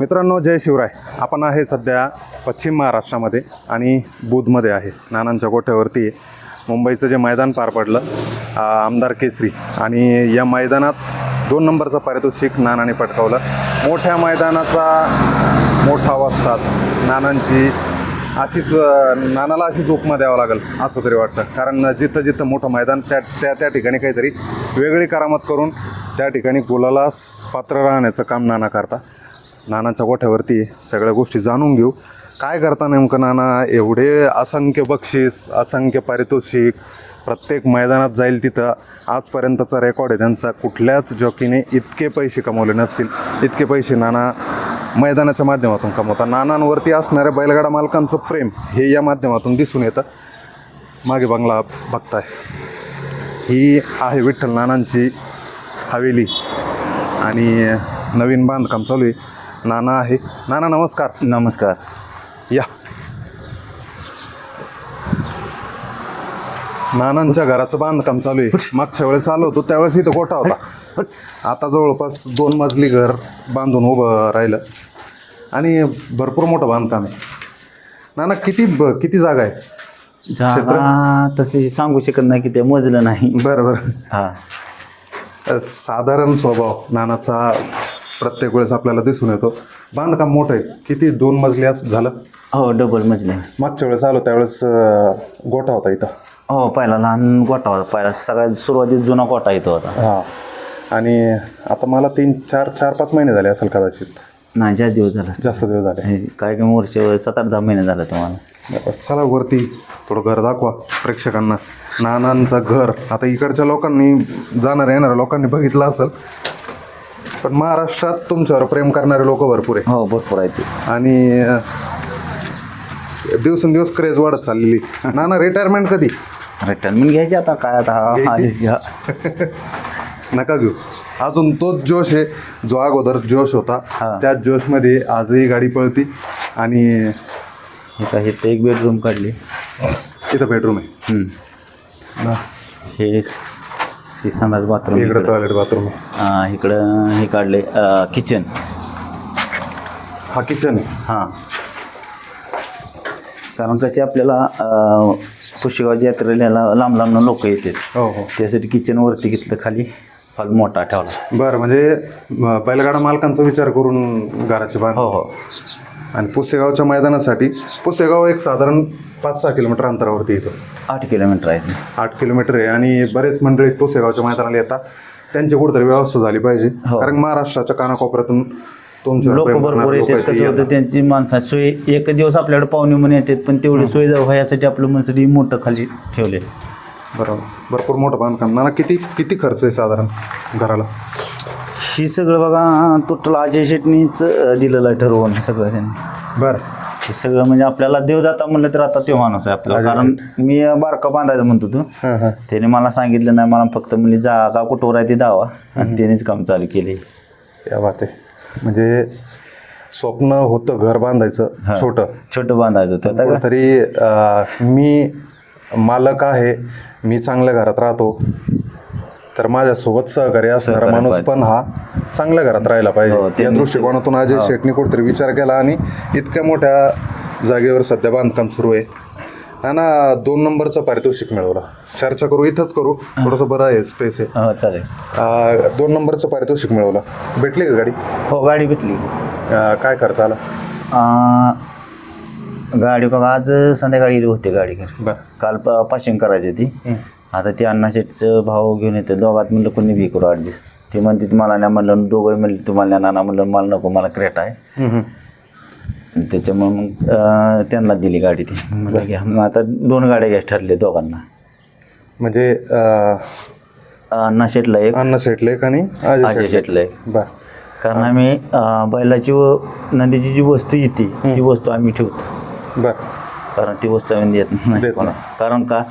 मित्रांनो, जय शिवराय. आपण आहे सध्या पश्चिम महाराष्ट्रामध्ये आणि बुधमध्ये आहे. नानांच्या गोठ्यावरती मुंबईचं जे मैदान पार पडलं आमदार केसरी, आणि या मैदानात 2 नंबरचं पारितोषिक नानाने पटकावलं. मोठ्या मैदानाचा मोठा वस्ताद नानांची नानाला अशीच उपमा द्यावं लागेल असं तरी वाटतं. कारण जिथं जिथं मोठं मैदान त्या ठिकाणी काहीतरी वेगळी करामत करून त्या ठिकाणी गुलाला पात्र राहण्याचं काम नाना करता. नानाच्या गोठ्यावरती सगळ्या गोष्टी जाणून घेऊ. काय करता नेमकं नाना? एवढे असंख्य बक्षीस, असंख्य पारितोषिक, प्रत्येक मैदानात जाईल तिथं आजपर्यंतचा रेकॉर्ड आहे त्यांचा. कुठल्याच जॉकीने इतके पैसे कमवले नसतील. इतके पैसे नाना मैदानाच्या माध्यमातून कमवता. नानांवरती असणाऱ्या बैलगाडा मालकांचं प्रेम हे या माध्यमातून दिसून येतं. मागे बंगला बघताय, ही आहे विठ्ठल नानांची हवेली आणि नवीन बांधकाम चालू आहे. नाना आहे. नाना नमस्कार. नमस्कार. या. नानांच्या घराचं बांधकाम चालू आहे. मागच्या वेळेस आलो होतो त्यावेळेस इथं गोठा होता. आता जवळपास 2 मजली घर बांधून उभं राहिलं आणि भरपूर मोठं बांधकाम आहे. नाना किती जागा आहे? जागा तशी सांगू शकत नाही की ते मोजलं नाही. बरं. हा, साधारण स्वभाव नानाचा प्रत्येक वेळेस आपल्याला दिसून येतो. बांधकाम मोठं आहे. किती 2 मजली झालं? हो, डबल मजले. मागच्या वेळेस आलो त्यावेळेस गोठा होता इथं. हो, पहिला लहान गोठा होता. पहिला सगळ्यात सुरुवातीत जुना गोठा येतो होता. हां. आणि आता मला 4-5 महिने झाले असेल कदाचित. नाही, जास्त दिवस झाला. जास्त दिवस झाले. काही वर्ष 7-8-10 महिने झाले तुम्हाला. चला वरती थोडं घर दाखवा प्रेक्षकांना. नानांचं घर आता इकडच्या लोकांनी, येणाऱ्या लोकांनी बघितलं असेल, पण महाराष्ट्रात तुमच्यावर प्रेम करणारे लोक भरपूर आहे. हो, भरपूर आहेत. आणि दिवसेंदिवस क्रेज वाढत चाललेली. नाना रिटायरमेंट कधी? रिटायरमेंट घ्यायची आता. काय आता आधीच घ्या. नका घेऊ. अजून तोच जोश आहे जो अगोदर जोश होता. त्याच जोशमध्ये आजही गाडी पळती. आणि इथं एक बेडरूम काढली. इथं बेडरूम आहे. हे संडास बाथरूम. इकडं टॉयलेट बाथरूम आहे. इकडं हे काढले किचन. हा किचन आहे. हां, कारण कसे आपल्याला पुशेगावच्या यात्रेला लांब लांबनं लोक येतात. हो. त्यासाठी किचनवरती घेतलं, खाली हॉल मोठा ठेवला. बरं, म्हणजे बैलगाडा मालकांचा विचार करून घराचे बांध. हो. आणि पुसेगावच्या मैदानासाठी पुसेगाव एक साधारण 5-6 किलोमीटर अंतरावरती येतं. 8 किलोमीटर आहे. 8 किलोमीटर आहे. आणि बरेच मंडळी पुसेगावच्या मैदानाला येतात. त्यांची कुठेतरी व्यवस्था झाली पाहिजे. कारण महाराष्ट्राच्या कानाकोपऱ्यातून तुमचे लोक भरपूर येतात. कसं होतं, त्यांची माणसा सोय एक दिवस आपल्याकडे पाहुणे म्हणून येतात, पण तेवढी सोय व्हायसाठी आपलं माणसाठी मोठं खाली ठेवले. बरोबर. भरपूर मोठं बांधकाम. नाना किती खर्च आहे साधारण घराला? ही सगळं बघा टोटल अजय शेटनीच दिलेलं आहे ठरवून सगळं त्यांनी. बरं. हे सगळं म्हणजे आपल्याला देवदाता म्हणलं तर आता तो माणूस आहे आपल्याला. कारण मी बारका बांधायचं म्हणतो तू, त्याने मला सांगितलं नाही. मला फक्त म्हणजे जागा कुठवर आहे ती दावा, आणि त्यानेच काम चालू केले. या बात आहे. म्हणजे स्वप्न होतं घर बांधायचं, छोटं बांधायचं होतं. तरी मी मालक आहे, मी चांगल्या घरात राहतो, तर माझ्यासोबत सहकार्य असणारा माणूस पण हा चांगल्या घरात राहायला पाहिजे. या दृष्टिकोनातून अजय शेटनी कुठेतरी विचार केला आणि इतक्या मोठ्या जागेवर सध्या बांधकाम सुरू आहे. ना 2 नंबरचं पारितोषिक मिळवलं. चर्चा करू, इथंच करू, थोडंसं बरं आहे, स्पेस आहे. चालेल. 2 नंबरचं पारितोषिक मिळवलं. भेटली का गाडी? हो, गाडी भेटली. काय खर्च आला? गाडी बघा आज संध्याकाळी होते गाडी घर. बरं. काल पाशिंग करायची ती. आता ती अण्णा शेटचं भाव घेऊन येते. दोघात म्हणलं कोणी बी करू ॲडजस्ट. ते म्हणते मला नाही म्हणलं, दोघंही म्हणले तुम्हाला नाना म्हणलं मला नको, मला क्रेट आहे. त्याच्यामुळे मग त्यांना दिली गाडी ती. म्हणलं घ्या. मग आता 2 गाड्या घ्या ठरले दोघांना. म्हणजे अण्णा शेटला एक, आणि अजय शेटला एक. बरं. कारण आम्ही बैलाची व नंदीची जी वस्तू येते ती वस्तू आम्ही ठेवतो. बरं. कारण ती वस्तू आम्ही देत नाही. कारण का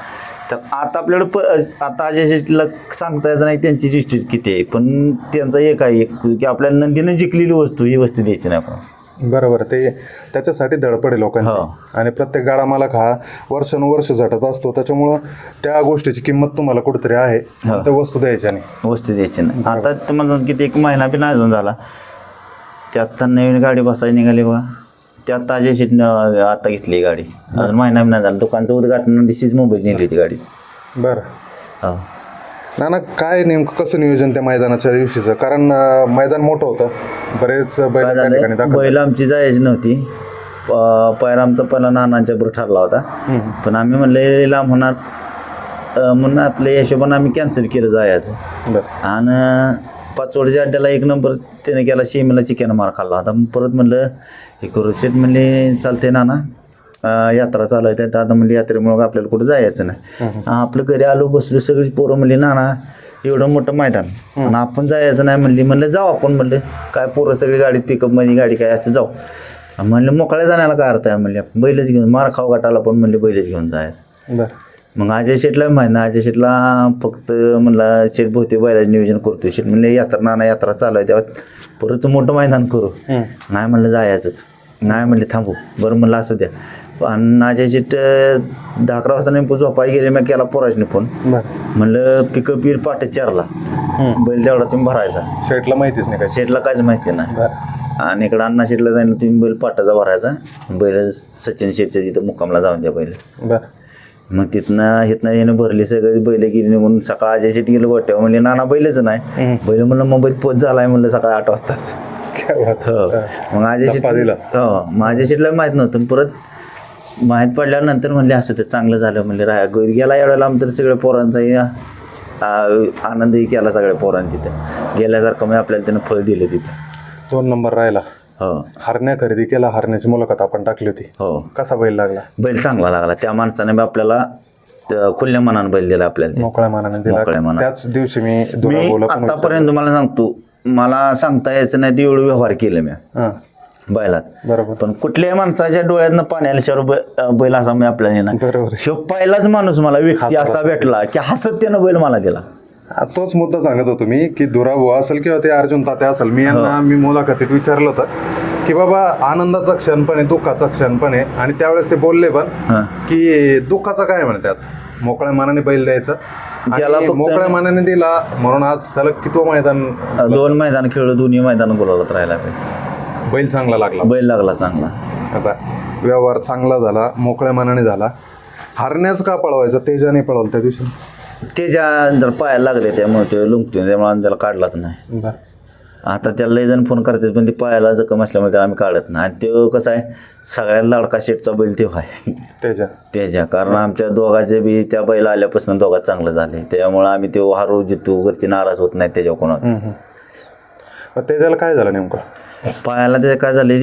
तर आता आपल्याकडं आता अजय शेटला सांगता यायचं नाही त्यांची जिस्टी किती आहे, पण त्यांचा एक आहे की आपल्याला नंदीनं जिंकलेली वस्तू ही वस्तू द्यायची नाही आपण. बरोबर. ते त्याच्यासाठी धडपड आहे लोकांची. आणि प्रत्येक गाडा मालक हा वर्षानुवर्ष झटत असतो, त्याच्यामुळं त्या गोष्टीची किंमत तुम्हाला कुठेतरी आहे. त्या वस्तू द्यायच्या नाही. वस्तू द्यायची नाही. आता तुम्हाला किती 1 महिना बी नाही अजून झाला, ते आत्ता नवीन गाडी बसायला निघाली बघा. ते आत्ता अजय शेटनं आता घेतली गाडी, अजून महिना नाही झाला. दुकानचं उद्घाटन दिवशीच मुंबईत नेली होती गाडी. बरं. हो. नाना काय नेमकं कसं नियोजन त्या मैदानाच्या दिवशीचं? कारण मैदान मोठं होतं, बरेच बैल त्या ठिकाणी दाखल. बैल आमची जायची नव्हती. पायरा आमचा पहिला नानांच्या बरोबर ठरला होता, पण आम्ही म्हणले लांब होणार म्हणून आपल्या हिशोबानं आम्ही कॅन्सल केलं जायचं. बरं. आणि पाचवडच्या अड्ड्याला 1 नंबर त्याने केला, शेमीला चिकन मार खाल्ला होता. मग परत म्हणलं हे करू. शेट म्हणले चालते नाना, यात्रा चालू आहे त्यात आता म्हणले यात्रेमुळं आपल्याला कुठं जायचं नाही. आपलं घरी आलो बसलो, सगळी पोरं म्हणली नाना एवढं मोठं मैदान आणि आपण जायचं नाही म्हणली. म्हणलं जाऊ आपण, म्हणलं काय पोरं सगळी गाडीत पिकअपमध्ये गाडी काय असते जाऊ. म्हणलं मोकळ्या जाण्याला काय अर्थ आहे म्हणले, आपण बैलच घेऊन मार खाऊ गाठाला पण म्हणले बैलच घेऊन जायचं. बरं. मग अजय शेटला माहीत ना, अजय शेटला फक्त म्हणला शेट बहुतेक बैलाचं नियोजन करतो. शेट म्हणले यात्रा नाना यात्रा चालू आहे तेव्हा परत मोठं मैदान करू. नाही म्हणलं जायचंच, नाही म्हणले थांबू. बरं म्हणलं असू द्या. आणि अजय शेट 10-11 वाजता नेमकं झोपाय गेले. मग केला पोराजने फोन, म्हणलं पिकअप येईल पाटे 4ला, बैल तेवढा तुम्ही भरायचा. शेटला माहितीच नाही काय? शेटला काहीच माहिती नाही. आणि इकडं अण्णा शेटला जाईल तुम्ही बैल पाटाचा भरायचा, बैल सचिन शेटच्या तिथं मुक्कामला जाऊन द्या बैल. बरं. मग तिथनं येणं भरली, सगळी बैल गेली निघून. सकाळ अजय शेट गेलं गोट्यावर, म्हणले नाना बैलच नाही. बैल म्हणलं मुंबईत पोच झालाय म्हणलं सकाळी 8 वाजताच. हो. मग अजय शेट हो, मग अजय शेटला माहीत नव्हतं. परत माहीत पडल्यानंतर म्हणले असं ते चांगलं झालं म्हणले. गेला एवढ्या लांब तर सगळ्या पोरांचा आनंदही केला सगळ्या पोरांनी तिथं गेल्यासारखं. मग आपल्याला त्यानं फळ दिलं तिथं. 2 नंबर राहिला. हो. हरण्या खरेदी केला, हरण्याची मुलाखत आपण टाकली होती. हो. कसा बैल लागला? बैल चांगला लागला. त्या माणसाने बी आपल्याला खुल्या मनानं बैल दिला आपल्याला. मोकळ्या मनाने दिला. मोकळ्या मनाने. त्याच दिवशी मी आतापर्यंत तुम्हाला सांगतो, मला सांगता यायचं नाही ते एवढं व्यवहार केलं मी बैलात. बरोबर. पण कुठल्याही माणसाच्या डोळ्यातनं पाणी आल्याशिवाय बैल असा मी आपल्याला येणार. बरोबर. ह्यो पहिलाच माणूस मला व्यक्ती असा भेटला की हसत त्यानं बैल मला दिला. तोच मुद्दा सांगत होतो मी की दुराभाऊ असेल किंवा ते अर्जुन तात्या असेल. मी मुलाखतीत विचारलं होतं की बाबा आनंदाचा क्षण पण आहे, दुःखाचा क्षण पण आहे. आणि त्यावेळेस ते बोलले पण की दुःखाचं काय म्हणतात, मोकळ्या मनाने बैल द्यायचं. त्याला मोकळ्या मनाने दिला म्हणून आज सलग किती मैदान, 2 मैदान खेळलो, दोन्ही मैदान बोलावत राहिला. बैल चांगला लागला. बैल लागला चांगला. आता व्यवहार चांगला झाला, मोकळ्या मनाने झाला. हरण्याच का पळवायचं? तेजाने पळवलं त्या दिवशी. त्याच्या जर पायाला लागले त्यामुळे ते लुंकतो, त्यामुळे आम्ही त्याला काढलाच नाही. आता त्याला लय जण फोन करतात पण ते पायाला जखम असल्यामुळे त्याला आम्ही काढत नाही. आणि तो कसं आहे सगळ्यात लाडका शेटचा बैल तेव्हा आहे त्याच्या. कारण आमच्या दोघांचे बी त्या बैल आल्यापासून दोघात चांगलं झाले, त्यामुळे आम्ही ते हारू जितू घरची नाराज होत नाही त्याच्यावर कोणाचं. त्याच्याला काय झालं नेमकं? पायाला त्याच्या काय झाले,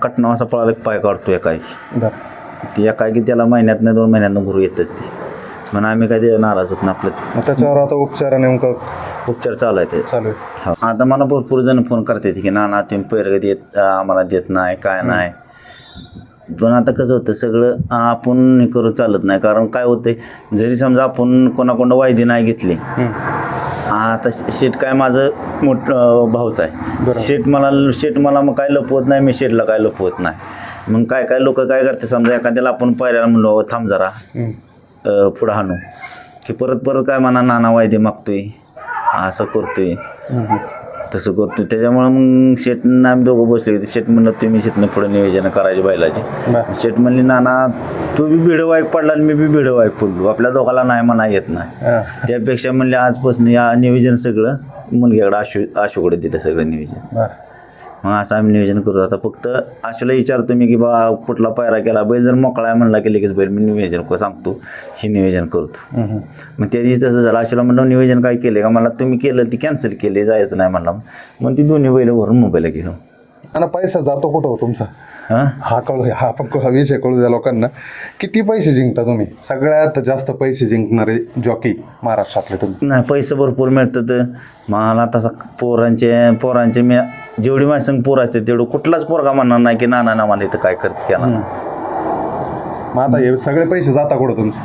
कटना असा पळाला पाय काढतो एकाई. ती एकाई की त्याला महिन्यातनं 2 महिन्यातनं गुरु येतच ती. म्हणून आम्ही काय ते नाराज होत ना आपलं. त्याच्यावर आता उपचार नेमकं उपचार चालू आहे ते. चालू आहे. आता मला भरपूर जण फोन करतात की नाना तुम्ही पैरग देत आम्हाला देत नाही काय नाही. पण आता कसं होतं सगळं आपण करू चालत नाही. कारण काय होतंय, जरी समजा आपण कोणाकोणा वायदी नाही घेतली, आता शेट काय माझं मोठं भाऊच आहे. शेट मला मग काय लपवत नाही, मी शेटला काय लपवत नाही. मग काय लोक काय करते, समजा एखाद्याला आपण पायऱ्याला म्हणलो थांब जरा पुढं हाणू की परत काय म्हणा नाना वायदे मागतोय, असं करतोय तसं करतोय. त्याच्यामुळं मग शेटनं आम्ही दोघं बसले होते. शेट म्हणलं तुम्ही शेतनं पुढं नियोजन करायचे बैलाचे. शेट म्हणली नाना तू बी भिडं वाईक पडला आणि मी बी भिडं वाईक पडलो, आपल्या दोघाला नाही म्हणा येत नाही. त्यापेक्षा म्हणले आजपासून या नियोजन सगळं मुलग्याकडे आशूकडे दिलं सगळं नियोजन. मग असं आम्ही नियोजन करू. आता फक्त आशूला विचारतो मी की बा कुठला पायरा केला, बैल जर मोकळा आहे म्हणला की लगेच बैल मी नियोजन सांगतो हे नियोजन करतो. मग त्या दिवशी तसं झालं. आशूला म्हणलं नियोजन काय केले का, मला तुम्ही केलं ती कॅन्सल केली, जायचं नाही म्हणला. मग ती दोन्ही बैल भरून मुंबईला गेलो. आणि पैसा जातो कुठं हो तुमचा? हा आपण विषय कळू द्या लोकांना. किती पैसे जिंकता तुम्ही? सगळ्यात जास्त पैसे जिंकणारे जॉकी महाराष्ट्रातले तुम्ही. नाही पैसे भरपूर मिळतात मला. तसा पोरांचे मी जेवढी माझ्या संग पोरं असते तेवढं कुठलाच पोरगा म्हणणार नाही की नाना मला इथं काय खर्च केला. मग आता हे सगळे पैसे जाता कुठं तुमचे?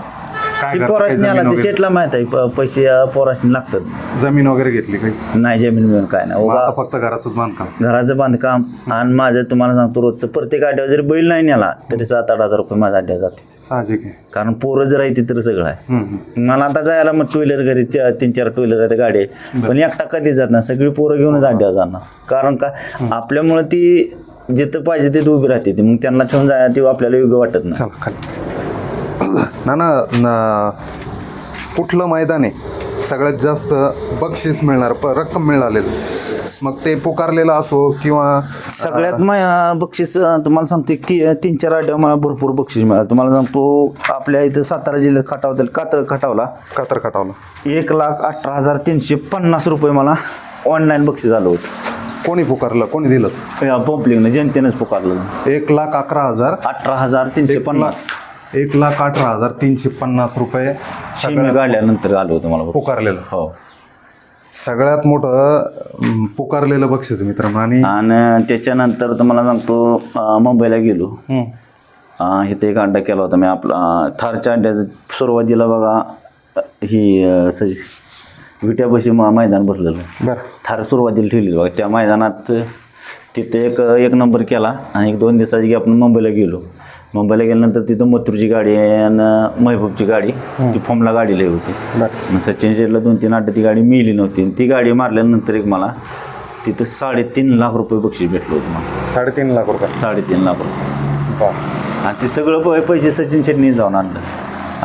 काय ती करता? पोराशनी काही आला जमीन ती वगैरे? शेटला माहित आहे पैसे पोराशनी लागतात. जमीन वगैरे घेतली काही? नाही जमीन मिळून काय नाही मग उगा आता फक्त घराचंच बांधकाम? घराचं बांधकाम. आणि माझं तुम्हाला सांगतो रोजचं प्रत्येक आड्यावर जरी बैल नाही नेला तरी 7-8 हजार रुपये माझ्या आड्यावर जाते. साहजिक आहे. कारण पोरं जर आहे तर सगळं आहे. हम्म. मला मला आता जायला मग टू व्हीलर घरी 3-4 टू व्हीलर आहेत गाडी आहे. पण एकटा कधी जात नाही, सगळी पोरं घेऊनच अड्ड्यावर जाणार. कारण का आपल्यामुळे ती जिथं पाहिजे तिथं उभी राहते ती, मग त्यांना ठेवून जायला ती आपल्याला योग्य वाटत नाही. चला खाली. ना कुठलं मैदान आहे सगळ्यात जास्त बक्षीस मिळणार रक्कम मिळालेलं, मग ते पुकारलेलं असो किंवा सगळ्यात बक्षीस तुम्हाला सांगतो 3-4 आड्यावर मला भरपूर बक्षीस मिळालं. तुम्हाला सांगतो आपल्या इथं सातारा जिल्ह्यात खटावला कातर खटावला 1,18,350 रुपये मला ऑनलाईन बक्षीस आलं होतं. कोणी पुकारलं, कोणी दिलं? पब्लिकनं जनतेनंच पुकारलं. 1,11,000 18,350 1,18,350 रुपये शिमे काढल्यानंतर आलं होतं मला पुकारलेलं. हो. सगळ्यात मोठं पुकारलेलं बक्षीस मित्रांनो. आणि त्याच्यानंतर तुम्हाला सांगतो मुंबईला गेलो. इथे एक अड्डा केला होता मी आपला थारच्या अड्ड्याचं. सुरुवातीला बघा ही विट्यापाशी मैदान भरलेलं. बरं. थार सुरुवातीला ठेवलेली बघा. त्या मैदानात तिथे एक नंबर केला आणि 1-2 दिवसाची आपण मुंबईला गेलो. मुंबईला गेल्यानंतर तिथं मथुरची गाडी आणि महबूबची गाडी ती फॉर्मला गाडी लई होती. मग सचिन शेटला 2-3 अड्डे ती गाडी मिळली नव्हती. ती गाडी मारल्यानंतर एक मला तिथं 3.5 लाख रुपये बक्षीस भेटलं होतं मला. 3.5 लाख रुपये? 3.5 लाख रुपये. बरं. आणि ते सगळं पैसे सचिन शेटनी जाऊन आणलं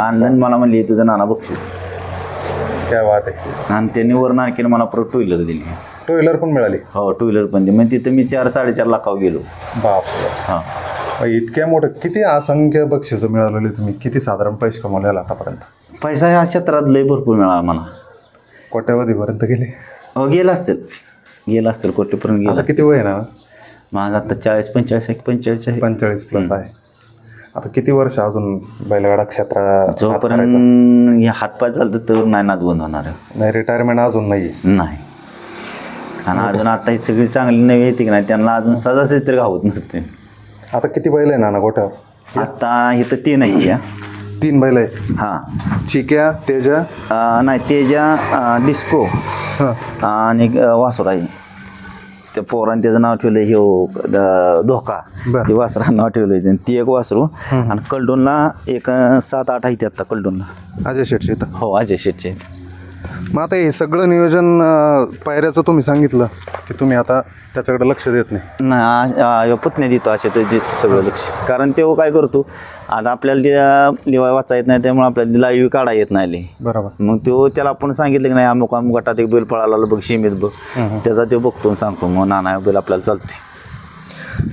आणि मला म्हणली तुझं नाना बक्षीस. काय बात आहे. आणि त्यांनी वरून आणखीन मला परत टू व्हीलर दिली. टू व्हीलर पण मिळाली? हो टू व्हीलर पण दिली. मग तिथं मी 4-4.5 लाखावर गेलो. बाप. हां. इतक्या मोठं किती असंख्य बक्षीस मिळालेली तुम्ही? किती साधारण पैसे कमवले आतापर्यंत? पैसा ह्या क्षेत्रात लय भरपूर मिळाला मला. कोट्यावधीपर्यंत गेले? हो गेला असतील कोटीपर्यंत गेला. आता किती वय आहे ना माझं? आता 45 आहे. 45 प्लस आहे. आता किती वर्ष अजून बैलगाडा क्षेत्रात? जोपर्यंत हे हातपाय चालतं तर नाही नाद बंद होणार आहे. नाही, रिटायरमेंट अजून नाही? नाही. आणि अजून आता ही सगळी चांगली नवी येते की नाही त्यांना अजून सजासज तरी गावत नसते. आता किती बैल आहे ना गोठ्यावर? आता इथं 3 आहे या. 3 बैल आहे? हां. चिक्या, तेजा? नाही तेजा, डिस्को आणि वासुर आहे. त्या पोराने त्याचं नाव ठेवलं हे धोका. ते वासरा नाव ठेवलं ती एक वासरू. आणि कलडोनला एक 7-8 आहे आता कलडोनला. अजय शेटचे? हो अजय शेटचे. मग आता हे सगळं नियोजन पायऱ्याचं तुम्ही सांगितलं की तुम्ही आता त्याच्याकडे लक्ष देत नाही. पुतण्या देतो असे तर सगळं लक्ष. कारण तेव्हा काय करतो आता आपल्याला लिवाय वाचा येत नाही त्यामुळे आपल्याला लाईव्ह काढा येत नाही. बरोबर. मग तो त्याला आपण सांगितलं की नाही अमुक गटात एक बैल पळाला बघ सीमेत बघ. त्याचा तो बघतो आणि सांगतो मग नाना बैल आपल्याला चालते.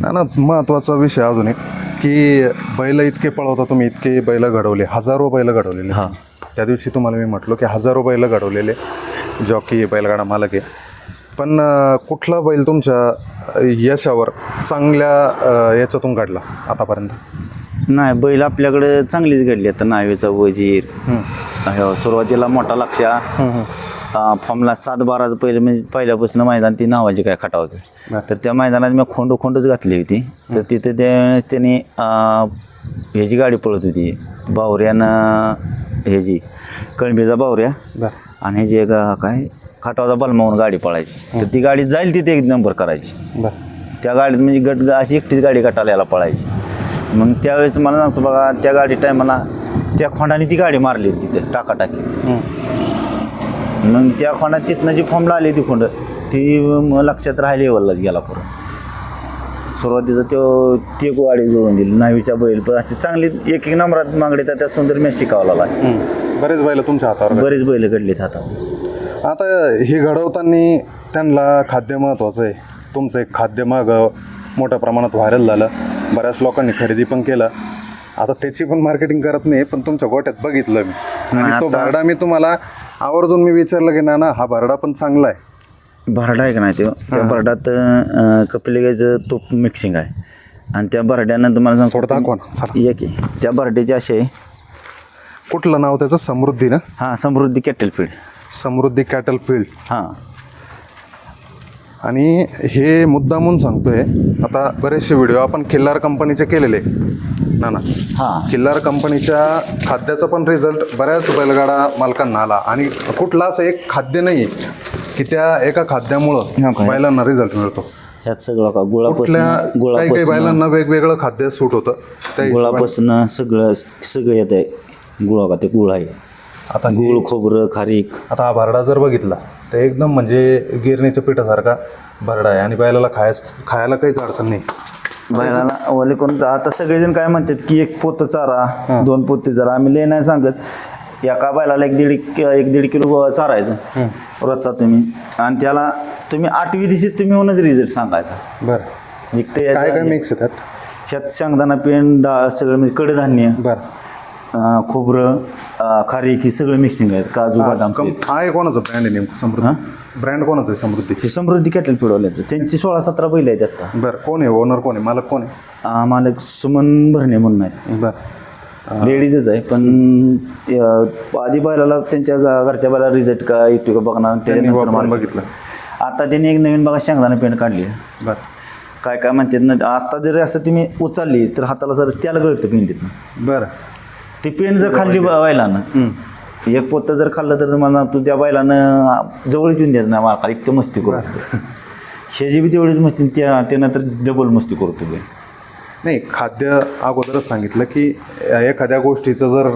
ना महत्त्वाचा विषय अजून एक की बैल इतके पळवता तुम्ही, इतके बैल घडवले, हजारो बैल घडवलेले. हां. त्या दिवशी तुम्हाला मी म्हटलो की हजारो बैल घडवलेले जॉकी बैलगाडा मालक आहे. पण कुठला बैल तुमच्या यशावर चांगल्या याच्यातून घडला आतापर्यंत? नाही बैल आपल्याकडे चांगलीच घडली. आता नावेचा वजीर सुरुवातीला मोठा लक्षा फॉर्मला 7-12 पहिले म्हणजे पहिल्यापासून मैदान ती नावाची काय खटावचं. तर त्या मैदानात मी खोंडच घातली होती. तर तिथे त्याने ह्याची गाडी पळत होती बावऱ्यानं, ह्याची कळंबीचा बावऱ्या आणि ह्याची काय खटावचा बलमावून गाडी पळायची. तर ती गाडी जाईल तिथे 1 नंबर करायची. त्या गाडीत म्हणजे गट अशी एकटीच गाडी गटाला याला पळायची. मग त्यावेळेस तुम्हाला सांगतो बघा त्या गाडी टायमाला त्या खोंडाने ती गाडी मारली तिथे टाकाटाकी. मग त्या खोंडात तिथनं जी फॉर्मला आली ती खोंड ती लक्षात राहिली लेवललाच गेला परत. सुरुवातीचा ती गाडी जोडून दिली नावीच्या बैल. पण अशी चांगली 1-1 नंबरात मागडी त्या सुंदर मॅच शिकावं लागला. बरेच बैल तुमच्या हातावर? बरेच बैल घडलेत हातावर. आता हे घडवताना त्यांना खाद्य महत्त्वाचं आहे. तुमचं एक खाद्य मागं मोठ्या प्रमाणात व्हायरल झालं, बऱ्याच लोकांनी खरेदी पण केलं. आता त्याची पण मार्केटिंग करत नाही, पण तुमच्या गोट्यात बघितलं मी. आणि तो भरडा मी तुम्हाला आवर्जून मी विचारलं की ना हा भरडा पण चांगला आहे. भरडा आहे का नाही तो? त्या भरडात कपिलेचं तूप मिक्सिंग आहे. आणि त्या भरड्यानं तुम्हाला सांगतो थोडं दाखवा ना. एक त्या भरड्याचे असे कुठलं नाव त्याचं? समृद्धी ना? हां समृद्धी कॅटल फील्ड. समृद्धी कॅटल फील्ड. हां. आणि हे मुद्दामून सांगतोय, आता बरेचसे व्हिडिओ आपण खिल्लार कंपनीचे केलेले ना हां खिल्लार कंपनीच्या खाद्याचा पण रिझल्ट बऱ्याच बैलगाडा मालकांना आला आणि कुठला असं एक खाद्य नाही की त्या एका खाद्यामुळं काय? बैलांना रिझल्ट मिळतो. ह्यात सगळं का कुठल्या काही काही गुळापासून बैलांना वेगवेगळं खाद्य सूट होतं त्या हिशोबाने. गुळापासून सगळं येत आहे. गुळ का ते गुळ आहे. आता गुळ खोबरं खारीक. आता हा भरडा जर बघितला तर एकदम म्हणजे गिरणीच्या पिठासारखा भरडा आहे आणि बैलाला खायला काहीच अडचण नाही. बैलाला ओले करून आता सगळेजण काय म्हणतात की एक पोतं चारा 2 पोते चारा. आम्ही लय नाही सांगत, एका बैलाला एक दीड किलो चारायचं रोजचा तुम्ही, आणि त्याला तुम्ही 8वी दिवशी तुम्ही होऊनच रिझल्ट सांगायचा. बरं एक काय काय ते मिक्स आहे त्यात? शेत शेंगदाणा पेंड डाळ सगळं म्हणजे कडधान्य बरं खोबरं खारीक ही सगळं मिक्सिंग आहेत. काजू बदाम आहे कोणाचं ब्रँड आहे नेमकं? समृद्धी ब्रँड कोणाचं आहे? समृद्धी ही समृद्धी कॅटल पिळवल्याचं त्यांची 16-17 बैल आहेत आता. बरं कोण आहे ओनर? कोण आहे मालक? कोण आहे? मालक सुमन भरणे म्हणून आहे. बरं लेडीजच आहे, पण आधी बैलाला त्यांच्या घरच्या बैला रिझल्ट का येतो का बघणार त्याच्यानंतर वापरून मला बघितलं. आता त्यांनी एक नवीन बघा शेंगदाणा पेंड काढली. बरं काय काय म्हणतात ना, आता जरी असं तुम्ही उचलली तर हाताला सर त्याला गळतं पेंडीतनं. बरं ती पेंड जर खाल्ली बैलानं, एक पोतं जर खाल्लं तर मला तू त्या बैलानं जवळच येऊन द्यायचं नाही मला, इतकं मस्ती करतो. शेजी बी तेवढीच मस्ती, त्यानं तर डबल मस्ती करतो बे. नाही खाद्य अगोदरच सांगितलं की एखाद्या गोष्टीचं जर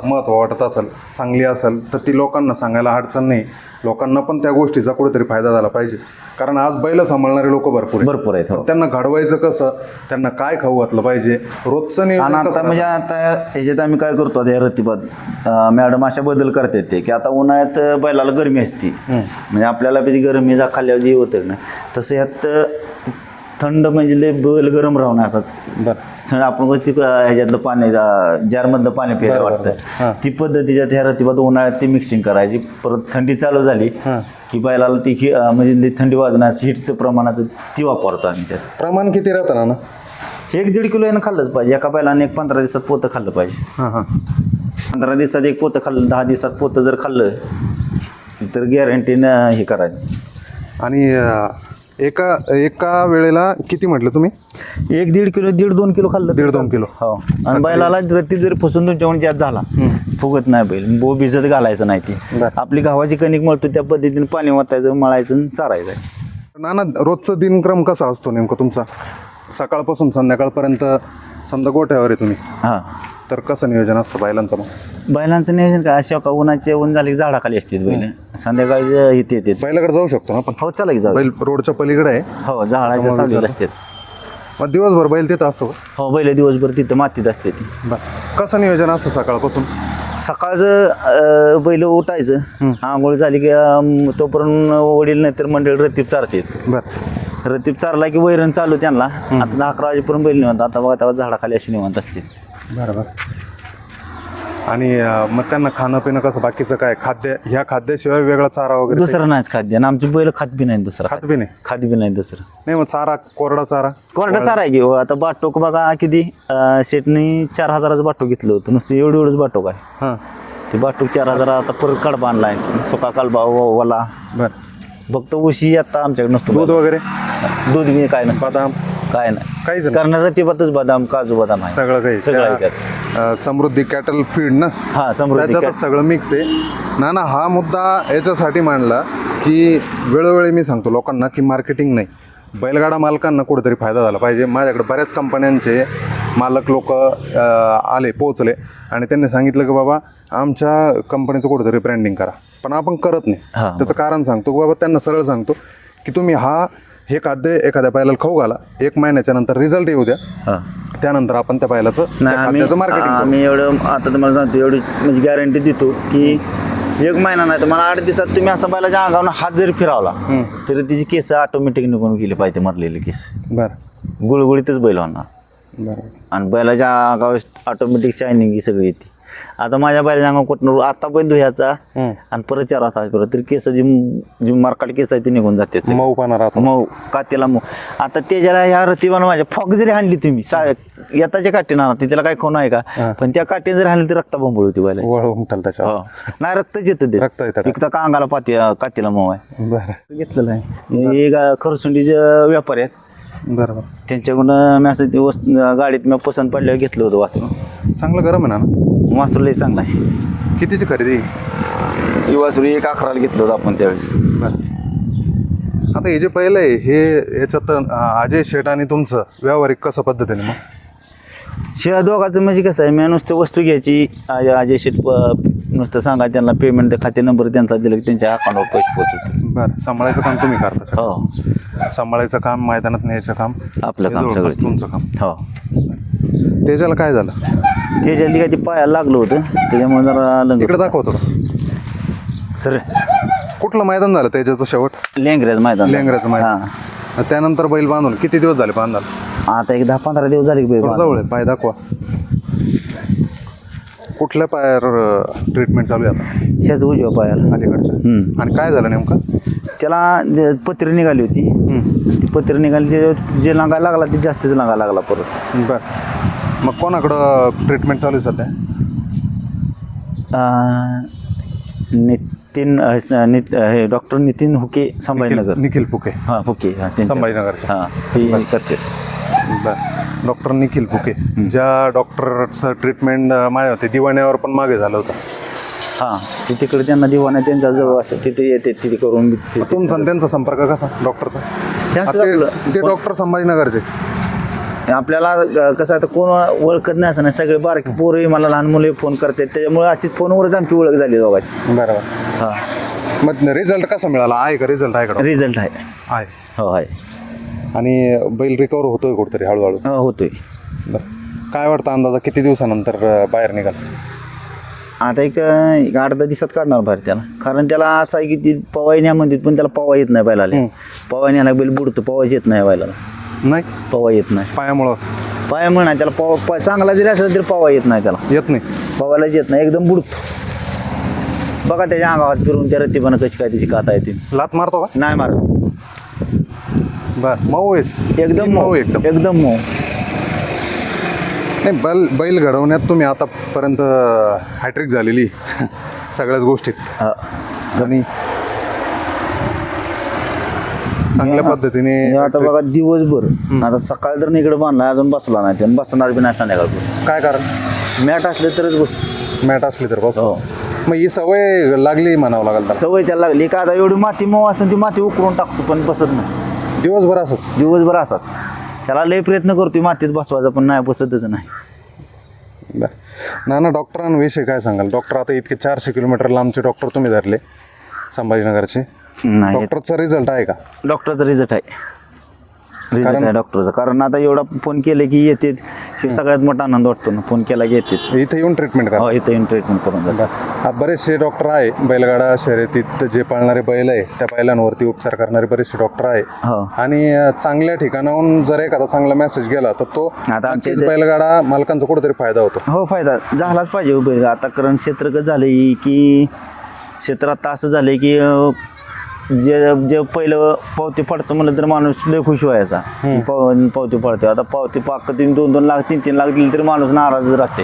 महत्त्व वाटत असेल, चांगली असेल तर ती लोकांना सांगायला अडचण नाही. लोकांना पण त्या गोष्टीचा कुठेतरी फायदा झाला पाहिजे, कारण आज बैल सांभाळणारे लोक भरपूर आहेत. हो. त्यांना घडवायचं कसं, त्यांना काय खाऊ घातलं पाहिजे, रोजचं नियोजन आणि आता कसं म्हणजे आता ह्याच्यात आम्ही काय करतो आता या रतिबाद मॅडम अशा बदल करतात ते की आता उन्हाळ्यात बैलाला गरमी असते, म्हणजे आपल्याला बी गरमी जा खाल्ल्यावर जे होतं ना, तसं ह्यात थंड म्हणजे लय बैल गरम राहून असतात. आपण कसं ती ह्याच्यातलं पाणी जारमधलं पाणी प्यायला वाटतं, ती पद्धतीच्या ह्या रतिबाद उन्हाळ्यात ती मिक्सिंग करायची. परत थंडी चालू झाली की बैलाला ती म्हणजे थंडी वाजण्याचं हिटचं प्रमाणाचं ती वापरतो आम्ही. त्यात प्रमाण किती राहतं ना? 1-1.5 किलो यानं खाल्लंच पाहिजे. एका बैलाने 15 दिवसात पोतं खाल्लं पाहिजे. 15 दिवसात एक पोतं खाल्लं, 10 दिवसात पोतं जर खाल्लं तर गॅरंटीनं हे करायचं. आणि एका वेळेला किती म्हटलं तुम्ही? 1-1.5 किलो 1.5-2 किलो खाल्लं. 1.5-2 किलो. हो. आणि बैलाला रत्ती जरी फसून तुमच्याकडून जास्त झाला फुगत नाही बैल, भिजत घालायचं नाही. ती आपली गव्हाची कणिक मळतो त्या पद्धतीने पाणी वाटायचं, मळायचं आणि चारायचं. नाना रोजचा दिनक्रम कसा असतो नेमका तुमचा? सकाळपासून संध्याकाळपर्यंत समजा गोठ्यावर आहे तुम्ही, हां, तर कसं नियोजन असतं बैलांचं? मग बैलांचं नियोजन काय, अशा का उन्हाचे ऊन झाले की झाडाखाली असतात बैल, संध्याकाळी इथे येतात. बैलाकडे जाऊ शकतो ना आपण? हो चला की जाऊ. बैल रोडच्या पलीकडे आहे. हो झाडाच्या सावलीला असतात. मग दिवसभर बैल तिथं असतो? हो बैल दिवसभर तिथं मातीत असते ती. बरं कसं नियोजन असतं सकाळपासून? सकाळचं बैल उठायचं, आंघोळ झाली की तोपर्यंत वडील नाही तर मंडळी रतीब चारतात. बरं रतीब चारला की वैरण चालू त्यांना. आता 11 वाजेपर्यंत बैल निवांत. आता बघा तेव्हा झाडाखाली अशी निवांत असते. बरं. आणि मग त्यांना खाणं पिणं कसं, बाकीचं काय खाद्य, ह्या खाद्याशिवाय वेगळा चारा वगैरे? दुसरं नाहीच खाद्य, आणि आमची बैल खात बी नाही दुसरं. खात बी नाही? खात बी नाही दुसरं. नाही मग चारा, कोरडा चारा? कोरडा चारा आहे की हो. आता बाटोक बघा किती, शेटनी 4,000चं बाटोक घेतलं होतं नुसतं, एवढंच बाटोक आहे. हां ते बाटोक 4,000. आता परत कडबा आणला आहे, सुका कालबा वाला. बरं. फक्त उशी आता आमच्याकडे नसतो. दूध वगैरे? दूध बी काय नसतं, बदाम काय नाही. काहीच नाही? करणारा ते बदाम काजू बदाम आहे सगळं काही? सगळं आहे त्यात. समृद्धी कॅटल फीड ना? हां समृद्धी त्याच्यातच सगळं मिक्स आहे. ना हा मुद्दा याच्यासाठी मांडला की वेळोवेळी मी सांगतो लोकांना की मार्केटिंग नाही, बैलगाडा मालकांना कुठेतरी फायदा झाला पाहिजे. माझ्याकडे बऱ्याच कंपन्यांचे मालक लोक पोहोचले आणि त्यांनी सांगितलं की बाबा आमच्या कंपनीचं कुठेतरी ब्रँडिंग करा, पण आपण करत नाही. त्याचं कारण सांगतो की बाबा, त्यांना सरळ सांगतो की तुम्ही हे खाद्य एखाद्या बैलाला खाऊ घाला, 1 महिन्याच्या नंतर रिझल्ट येऊ द्या, त्यानंतर आपण त्या बैलाचं मार्केटिंग. आम्ही एवढं आता तुम्हाला सांगतो, एवढी म्हणजे गॅरंटी देतो की 1 महिना नाही तर मला 8 दिवसात तुम्ही असा बैलाच्या अंगावर हात जरी फिरावला तरी तिची केस ऑटोमॅटिक निघून गेली पाहिजे, मरलेली केस. बरं. गुळगुळीतच बैल होणार. बरोबर. आणि बैलाच्या अंगावर ऑटोमॅटिक शायनिंग ही सगळी येते. आता माझ्या बैलाच्या अंगावर कुठं आता बैल धुयाचा आणि परत 4 वाजता परत तरी केस जी मार्काट केस आहे ते निघून जाते मऊ पाना राहतो. मऊ कातेला मऊ. आता त्याच्याला ह्या रतीबानं माझ्या फॉग जरी हाणली तुम्ही येताच्या काठीनं आणा त्याला काही खून आहे का, पण त्या काठीने जरी हाणली तर रक्त बोंबळ होती बैला. वळ उमटल त्याच्यावर. हो नाही रक्तच येतं ते. रक्त येतं का? एक तर का अंगाला कातेला मऊ आहे. बरं घेतलेलं आहे. हे खरसुंडीचे व्यापारी आहेत, बरोबर. त्यांच्याकडून मी असं ते गाडीत मी पसंत पडल्यावर घेतलं होतं वासरू. चांगलं गरम आहे ना. वासरू लई चांगला आहे. कितीची खरेदी? ही वासरू 1,11ला घेतलं होतं आपण त्यावेळेस. बरं. आता हे जे पहिलं आहे हे याच्यात अजय शेठ आणि तुमचं व्यावहारिक कसं पद्धतीने मग? शिवाय दोघांचं म्हणजे कसं आहे, मी नुसतं वस्तू घ्यायची अजय शेट नुसतं सांगा त्यांना पेमेंट खाते नंबर त्यांचा दिला की त्यांच्या अकाउंटवर पैसे पोहोचवते. बरं. सांभाळायचं काम तुम्ही करता? हो सांभाळायचं काम, मैदानात न्यायचं काम आपलं हे काम जवळपास सगळं. तुमचं काम. हो त्याच्याला काय झालं? त्याच्या काय ते पायाला लागलं होतं त्याच्यामुळे जरा लंग इकडे दाखवतो का? सर कुठलं मैदान झालं त्याच्याचं शेवट? लेंगऱ्याचं मैदान. लेंगऱ्याचं मैदान. हां. त्यानंतर बैल बांधून किती दिवस झाले बांधायला? आता एक 10-15 दिवस झाले की बैल बांधून. जवळ आहे. पाय दाखवा. कुठल्या पायावर ट्रीटमेंट चालू आहे आता? ह्याच उजव्या पायाला. अलीकडच्या. आणि काय झालं नेमकं? त्याला पत्री निघाली होती. ती पत्री निघाली ते जे लागायला लागला ते जास्तच लागायला लागला परत. बरं. मग कोणाकडं ट्रीटमेंट चालू आहे सध्या? हे डॉक्टर नितीन हुके संभाजीनगर. निखिल फुके. हां हुके. हां त्यांच्या- संभाजीनगरचे. हां ते करते. बरं. डॉक्टर निखिल फुके ज्या डॉक्टरचं ट्रीटमेंट माझ्या होते दिवाण्यावर पण मागे झालं होतं. हां ते तिकडे त्यांना दिवाना त्यांच्या जवळ असं तिथे येते तिथे करून तुमचा आणि त्यांचा संपर्क कसा डॉक्टरचा? ते डॉक्टर संभाजीनगरचे. आपल्याला कसं आता कोण ओळखत नाही असं नाही, सगळे बारकी पोरही मला लहान मुले फोन करतात त्याच्यामुळे अशीच फोनवरच आमची ओळख झाली दोघांची. बरोबर. हां मग रिझल्ट कसा मिळाला? आहे का रिझल्ट? आहे का? रिझल्ट आहे. आहे. हो आहे. आणि बैल रिकवर होतोय कुठेतरी हळूहळू? हो होतोय. बरं. काय वाटतं अंदाजा किती दिवसानंतर बाहेर निघाल? आता एक 8-10 दिवसात काढणार बाहेर त्याला. कारण त्याला असं आहे की ती पवायण्या म्हणतात पण त्याला पवा येत नाही बैलाला. पवायण्याला बैल बुडतो, पवायच येत नाही बैलाला. नाही पवा येत नाही पायामुळं? पाय म्हणा त्याला पवा चांगला जरी असेल तरी पवा येत नाही त्याला. येत नाही. पवायलाच येत नाही, एकदम बुडतो. बघा त्याच्या अंगावर फिरून त्या रतीपणा कशी काय त्याची काता येते. लात मारतो का? नाही मारत. बरं. मऊ आहेस? एकदम मऊ. एकदम मऊ. नाही बैल घडवण्यात तुम्ही आतापर्यंत हॅट्रिक झालेली सगळ्याच गोष्टीत. हा. आणि चांगल्या पद्धतीने आता बघा दिवसभर आता सकाळ तर इकडे बांधला अजून बसला नाही आणि बसणार बी नाही संध्याकाळ. काय कारण? मॅट असले तरच बसतो. मॅट असली तर बस. हो. मग ही सवय लागली म्हणावं लागेल त्याला. सवय त्याला लागली का आता एवढी माती मऊ असून ती माती उकरून टाकतो पण बसत नाही. दिवसभर असंच? दिवसभर असाच. त्याला लय प्रयत्न करतो मातीत बसवायचा पण नाही बसतच नाही. ना डॉक्टरांविषयी काय सांगाल? डॉक्टर आता इतके 400 किलोमीटर लांबचे डॉक्टर तुम्ही धरले संभाजीनगरचे. नाही डॉक्टरचा रिझल्ट आहे का? डॉक्टरचा रिझल्ट आहे. रिझल्ट आहे डॉक्टरचा. कारण आता एवढा फोन केले की येते सगळ्यात मोठा आनंद वाटतो ना. फोन केला की येते इथे येऊन ट्रीटमेंट करा. हो इथं येऊन ट्रीटमेंट करून जातात. बरेचसे डॉक्टर आहे बैलगाडा शर्यतीत जे पाळणारे बैल आहे त्या बैलांवरती उपचार करणारे बरेचसे डॉक्टर आहे. हो. आणि चांगल्या ठिकाणाहून जर एखादा चांगला मेसेज गेला तर तो आता आमच्या नक्कीच बैलगाडा मालकांचा कुठेतरी फायदा होतो. हो फायदा झालाच पाहिजे उभे. आता कारण क्षेत्र कसं झालं की क्षेत्र आता असं झालं की जे पहिलं पावती पडतो म्हणलं तर माणूस लय खुश व्हायचा. पावती पडते. आता पावती पाक 2-2 लाख 3-3 लाख दिली तरी माणूस नाराजच राहते.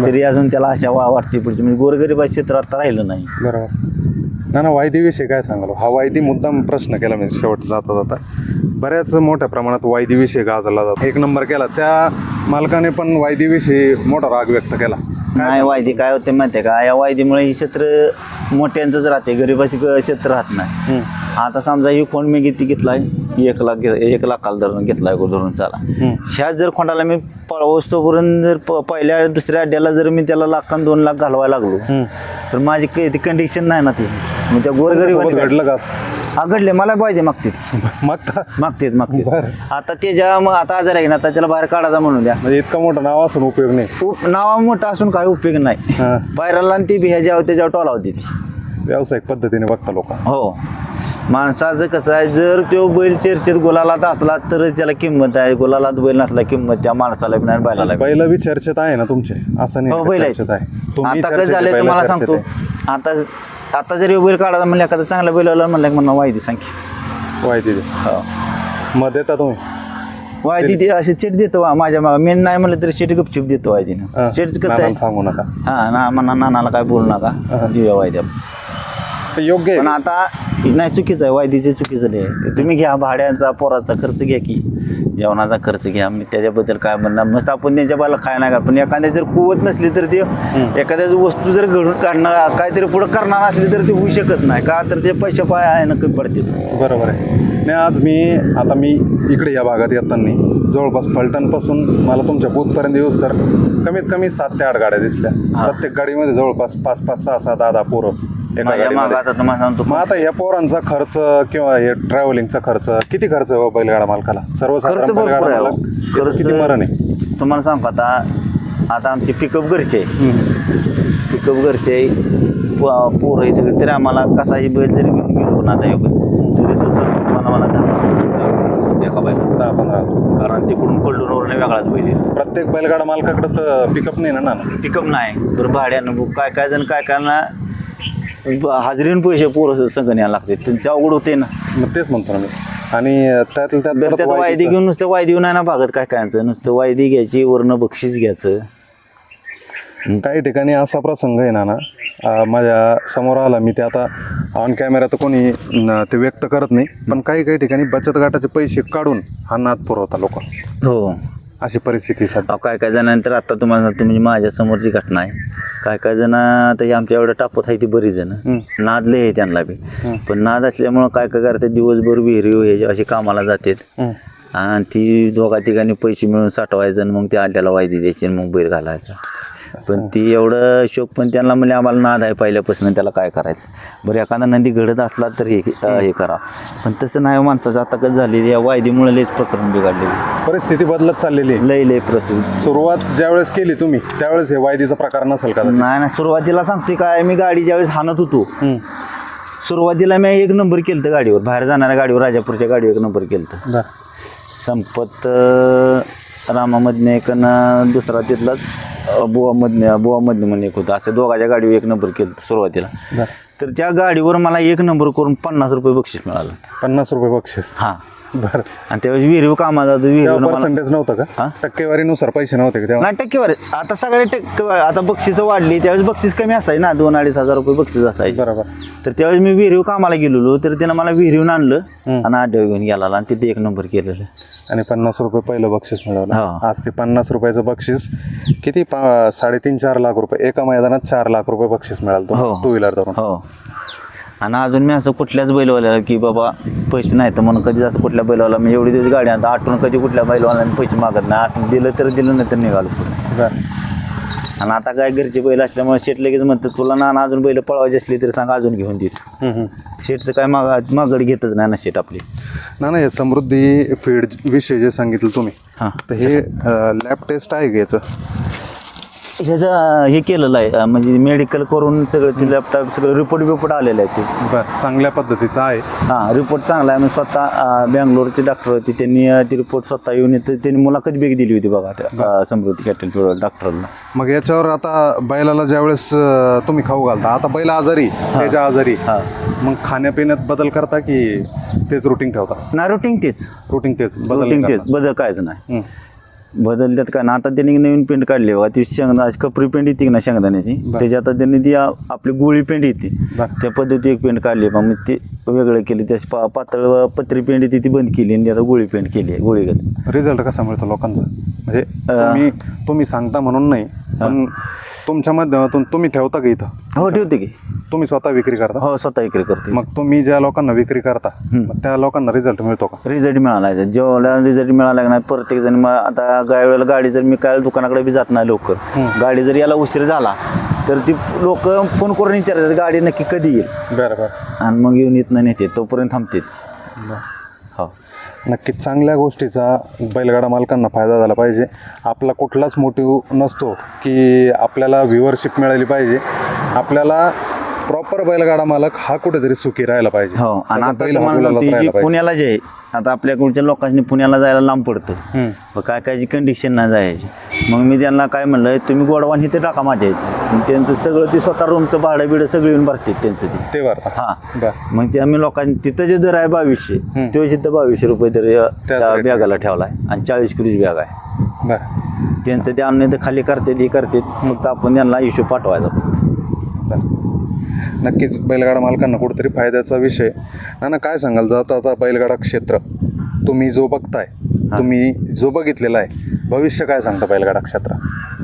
तरी अजून त्याला आशा वाटते पुढची. म्हणजे गोरगरीब क्षेत्र आता राहिलं नाही. बरोबर. ना वायदीविषयी काय सांगाल? हा वायदी मुद्दाम प्रश्न केला मी शेवट जाता जाता. बऱ्याच मोठ्या प्रमाणात वायदीविषयी गाजला जातो. 1 नंबर केला त्या मालकाने पण वायदीविषयी मोठा राग व्यक्त केला. नाही वायदी काय होते माहिती आहे का? या वायदीमुळे ही क्षेत्र मोठ्यांचंच राहते, गरीबाची क्षेत्र राहत नाही. आता समजा ही कोण मी घेतलाय 1 लाखाला धरून घेतलाय धरून चाला. ह्याच जर कोणाला मी पळवस्तोपर्यंत जर पहिल्या दुसऱ्या अड्ड्याला जर मी त्याला 1-2 लाख घालवायला लागलो तर माझी ती कंडिशन नाही ना ती. मग त्या गोरगरीब घडलं का? हा घडले मला पाहिजे मागतेत. आता त्याच्या मग आता आजार आहे ना आता त्याला बाहेर काढायचा म्हणून द्या. म्हणजे इतकं मोठं नाव असून उपयोग नाही. नाव मोठं असून काही उपयोग नाही. बाहेरला ती बी ह्याच्यावर त्याच्यावर टोला होती ती व्यावसायिक पद्धतीने बघता लोक. हो माणसाचं कसं आहे, जर तो बैल चर्चेत गुलालात असला तरच त्याला किंमत आहे, गुलालात बैल नसला किंमत त्या माणसाला बी नाही बैलाला बी. बैल बी चर्चेत आहे ना तुमचे, असं हो नाही बैल का आहे. चर्चेत आहे तुम्ही आता कसं चर्चेत आहे, झालंय बैल तुम्हाला चर्चेत सांगतो, आहे. आता जरी बैल काढायला म्हणलं एखादा चांगला बैल आला म्हणलं म्हणा वायदी सांगे. वायदी दे. हो मग देता तुम्ही वायदी ते असे शेट देतो माझ्या मागा, मी नाही म्हणलं तरी शेट गपचूप देतो वायदीनं. शेटच कसं आहे, नानाला सांगू नका. हा ना म्हणा नानाला काय बोलू नका, देऊया वायद्या. ते योग्य पण आहे. आता नाही चुकीचं आहे, वायदीचे चुकीचं नाही. तुम्ही घ्या भाड्याचा पोराचा खर्च घ्या की जेवणाचा खर्च घ्या, मी त्याच्याबद्दल काय म्हणणार. मस्त आपण त्यांच्या बाला काय नाही का, पण एखाद्या जर कुवत नसली तर ते एखाद्याची वस्तू जर घडून काढणार काहीतरी पुढं करणार असली तर ते होऊ शकत नाही का, तर ते पैसे पाय आहे ना कमी पडते. बरोबर आहे. नाही आज मी इकडे या भागात येताना जवळपास फलटणपासून मला तुमच्या बूथपर्यंत येऊस तर कमीत कमी 7 ते 8 गाड्या दिसल्या. प्रत्येक गाडीमध्ये जवळपास 5-5, 6-6, 10-10 पोरं एका माझ्या मागं गाडीमध्ये. आता तुम्हाला सांगतो, मग आता या पोरांचा खर्च किंवा हे ट्रॅव्हलिंगचा खर्च किती खर्च आहे बैलगाडा मालकाला? खर्च सर्वसाधारण भरपूर बैलगाडा आहे हो. मालक याचं किती मरण आहे? तुम्हाला सांगतो आता आमचे पिकअप घरचे आहे, पिकअप घरचे पोरं हे सगळे, तरी आम्हाला कसाही बैल जरी घेऊन गेलो ना आता तरी मला 10-15 एका बाईला, 10-15. कारण तिकडून कल्डूनवरून वेगळाच बैल आहे. प्रत्येक बैलगाडा मालकाकडे तर पिकअप नाही ना. पिकअप नाही बरं, भाड्यानं काय जण काय ना हाजरीन पैसे पोरं संघ न्यायला लागते, त्यांचं अवघड होते ना. मग तेच म्हणतो ना मी. आणि त्यातल्या त्यात बरं परत त्यात वायदी वायदीचं. घेऊन नुसतं वायदी नाही ना भागत कायचं, नुसतं वायदी घ्यायची वरनं बक्षीस घ्यायचं. काही ठिकाणी असा प्रसंग आहे ना माझ्या समोर आला, मी ते आता ऑन कॅमेरा तर कोणी ते व्यक्त करत नाही, पण काही ठिकाणी बचत गटाचे पैसे काढून हा नाद पुरवता लोक, हो अशी परिस्थिती सध्या. काय जणांतर आता तुम्हाला सांगतो, म्हणजे माझ्या समोरची घटना आहे. काय जण आता हे आमच्या एवढं टापत आहे ती बरीच जण नाद लय आहे त्यांना बी, पण नाद असल्यामुळं काय करते दिवसभर विहिरी हे अशी कामाला जातात आणि ती दोघा ठिकाणी पैसे मिळून साठवायचं आणि मग ते आड्याला वायदी द्यायची आणि मग बैल घालायचा. पण ती एवढं शोक, पण त्यांना म्हणजे आम्हाला नाद आहे पहिल्यापासून, त्याला काय करायचं. बरं एखादा नंदी घडत असला तर हे करा, पण तसं नाही माणसाचं. आता कसं झालेली या वायदीमुळे लयच प्रकरण बिघडलेली, परिस्थिती बदलत चाललेली आहे. लय प्रसिद्ध. सुरुवात ज्यावेळेस केली तुम्ही त्यावेळेस हे वायदीचा प्रकार नसेल का? नाही सुरुवातीला सांगते काय, मी गाडी ज्यावेळेस हाणत होतो सुरुवातीला मी 1 नंबर केलं गाडीवर, बाहेर जाणाऱ्या गाडीवर, राजापूरच्या गाडीवर 1 नंबर केलं. संपत रामामधनं एक आणि दुसरा तिथला बुवामधनं म्हणून एक होता, असं दोघाच्या गाडीवर 1 नंबर केलं सुरुवातीला. तर त्या गाडीवर मला 1 नंबर करून 50 रुपये बक्षीस मिळालं. 50 रुपये बक्षीस? हां बरं. आणि त्यावेळेस विहिरीव कामाला जातो, विहिरीव पर्सेंटेज नव्हतं का? टक्केवारीनुसार पैसे नव्हते का तेव्हा? नाही टक्केवारी, आता सगळे टक्केवारी. आता बक्षीस वाढली, त्यावेळेस बक्षीस कमी असाय ना, 2-2.5 हजार रुपये बक्षीस असायचे. बरोबर. तर त्यावेळेस मी विहिरीव कामाला गेलेलो, तर त्यानं मला विहिरीवून आणलं आणि आड्यावर घेऊन गेला आणि तिथे 1 नंबर केलेलं आणि 50 रुपये पहिलं बक्षीस मिळवलं. हो. आज ते 50 रुपयाचं बक्षीस किती 3.5-4 लाख रुपये, एका मैदानात 4 लाख रुपये बक्षीस मिळालं हो. 2 व्हीलर धरून. हो. आणि अजून मी असं कुठल्याच बैलवाल्याला की बाबा पैसे नाही तर म्हणून कधीच असं कुठल्या बैलवाला मी एवढी दिवस गाडी आता आठवून कधी कुठल्या बैलवाल्याने पैसे मागत नाही, असं दिलं तर दिलं नाही तर निघालो पुढे. बरं. आणि आता काय घरचे बैल असल्यामुळे शेट लगेच म्हणतात तुला ना अजून बैल पळवायची असली तरी सांग अजून घेऊन देतो. शेटचं काय मागड घेतच नाही ना शेट आपली. ना हे समृद्धी फीड विषय जे सांगितलं तुम्ही, हां. तर हे लॅब टेस्ट आहे घ्यायचं? ह्याचं हे केलेलं आहे, म्हणजे मेडिकल करून सगळं ते लॅपटॉप सगळं रिपोर्ट आलेलं आहे त्याचं. बरं, चांगल्या पद्धतीचं आहे. हां रिपोर्ट चांगला आहे. मी स्वतः बँगलोरचे डॉक्टर होते, त्यांनी ती रिपोर्ट स्वतः येऊन येतं, त्यांनी मुलाखत बेग दिली होती बघा त्या समृद्धी कॅटल डॉक्टरला. मग याच्यावर आता बैलाला ज्यावेळेस तुम्ही खाऊ घालता, आता बैल आजारी त्याच्या आजारी, मग खाण्यापिण्यात बदल करता की तेच रुटीन ठेवता? ना रुटीन तेच बदल कायच नाही. बदल त्यात काय ना, आता त्यांनी नवीन पेंट काढली बघा, ती कपरी पेंट येते ना शेंगदाण्याची, त्याची आता त्यांनी ती आपली गोळी पेंट येते त्या पद्धती एक पेंट काढली बघा, मग ती वेगळं केली. त्याची पातळ पत्री पेंट येते ती बंद केली आणि आता गोळी पेंट केली आहे गोळीगत. रिझल्ट कसा मिळतो लोकांना? म्हणजे तुम्ही सांगता म्हणून नाही, पण तुमच्या माध्यमातून तुम्ही ठेवता का इथं? हो ठेवते की. तुम्ही स्वतः विक्री करता? हो स्वतः विक्री करते. मग तुम्ही ज्या लोकांना विक्री करता मग त्या लोकांना रिझल्ट मिळतो का? रिझल्ट मिळाला आहे, जेव्हा रिझल्ट मिळाला नाही प्रत्येक जण. मग आता वेळेला गाडी जर मी काय दुकानाकडे बी जात नाही लवकर, गाडी जर याला उशीर झाला तर ती लोक फोन करून विचारतात गाडी नक्की कधी येईल. बरोबर. आणि मग येऊन येत नाही नेते तोपर्यंत थांबतेच. हो नक्कीच चांगल्या गोष्टीचा बैलगाडा मालकांना फायदा झाला पाहिजे. आपला कुठलाच मोटिव्ह नसतो की आपल्याला व्ह्युअरशिप मिळाली पाहिजे, आपल्याला प्रॉपर बैलगाडा मालक हा कुठेतरी सुखी राहायला पाहिजे. हो. आणि त्याचा आता बैल हा तुम्हाला गुलालात सांगतो, जी राहायला पाहिजे. पुण्याला जे आहे, आता आपल्याकडच्या लोकांनी पुण्याला जायला लांब पडतं. मग काय कायची कंडिशन नाही जायची. मग मी त्यांना काय म्हणलं, तुम्ही गोडवान इथे टाका माझ्या इथे. मग त्यांचं सगळं ते स्वतः रूमचं भाडं बिडं सगळं येऊन भरतात त्यांचं ते. ते बरं. हां. मग ते आम्ही लोकांनी तिथं जे दर आहे 2200, तो तिथं 2200 रुपये दर त्या बॅगाला ठेवला आहे. आणि 40 किलोची बॅग आहे. बरं. त्यांचं ते आणून ते खाली करतात, हे करतात. फक्त आपण त्यांना इश्यू पाठवायचा फक्त. नक्कीच बैलगाडा मालकांना कुठेतरी फायद्याचा विषय. ना काय सांगाल, जाता आता बैलगाडा क्षेत्र तुम्ही जो बघताय, तुम्ही जो बघितलेला आहे, भविष्य काय सांगता बैलगाडा क्षेत्र?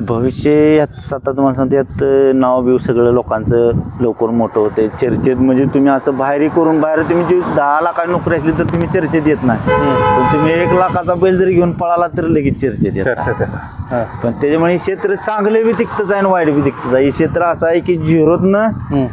भविष्य यात आता तुम्हाला सांगतो, यात नाव बिव सगळं लोकांचं लवकर मोठं होते. चर्चेत म्हणजे तुम्ही असं बाहेर करून बाहेर तुम्ही जे 10 लाखाची नोकरी असली तर तुम्ही चर्चेत येत नाही. पण तुम्ही 1 लाखाचा बैल जरी घेऊन पळाला तर लगेच चर्चेत येत. पण त्याच्यामुळे क्षेत्र चांगले बी तिकतच आहे आणि वाईट बी तिकतच आहे. हे क्षेत्र असं आहे की झिरोतनं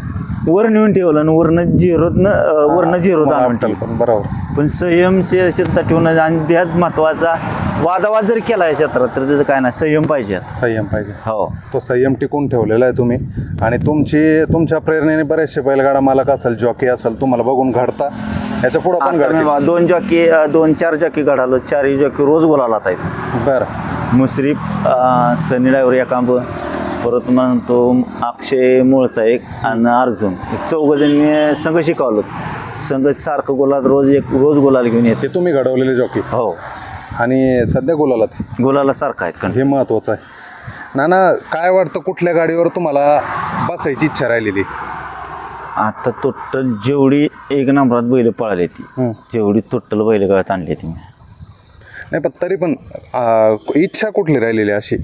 वर नेऊन ठेवलं आणि वरनं झिरोत आणून ठेवलं. बरोबर. पण संयम क्षेत्रात ठेवणं आणि बेहद महत्वाचा. वादावाद जर केला आहे क्षेत्रात तर त्याचं काय नाही, संयम पाहिजे. संयम पाहिजे. हो. तो संयम टिकून ठेवलेला आहे तुम्ही. आणि तुमच्या प्रेरणेने बरेचसे बैलगाडा मालक असेल, जॉकी असेल, तुम्हाला बघून घडता. याच्या पुढे पण घडता. 2-4 जॉकी घडालो, 4 जॉकी रोज गोलालात आहेत. बरं. मुश्रीफ, सनी ड्रायव्हर एकांब, परत म्हणतो अक्षय मूळचा एक, आणि अर्जुन, 4 जण संघ शिकवलो. संघ सारखं गोलात रोज गोलाला घेऊन येते. ते तुम्ही घडवलेले जॉकी. हो. आणि सध्या गोलाला सारखं आहेत. हे महत्वाचं आहे. नाना, काय वाटतं, कुठल्या गाडीवर तुम्हाला बसायची इच्छा राहिलेली? आता टोटल जेवढी 1 नंबरात बैल पळाली ती, जेवढी टोटल बैलगाड्यात आणली ती. नाही, पण तरी पण इच्छा कुठली राहिलेली अशी?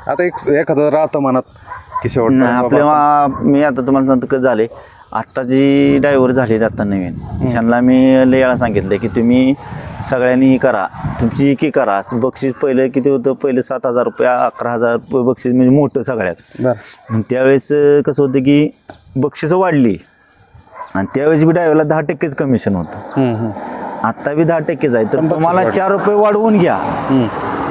आता एखादं राहतं मनात की शेवट मी आता तुम्हाला सांगतो कसं झाले. आत्ता जी ड्रायव्हर झाले आता नवीन, त्यांना मी लय वेळा सांगितलं की तुम्ही सगळ्यांनी करा, तुमची की करा. बक्षीस पहिलं किती होतं, पहिलं 7,000 रुपये, 11,000 रुपये बक्षीस, म्हणजे मोठं सगळ्यात. मग त्यावेळेस कसं होतं की बक्षिसं वाढली आणि त्यावेळेस बी ड्रायव्हरला 10% कमिशन होतं. आत्ता बी 10% आहे. तर तुम्हाला 4 रुपये वाढवून घ्या.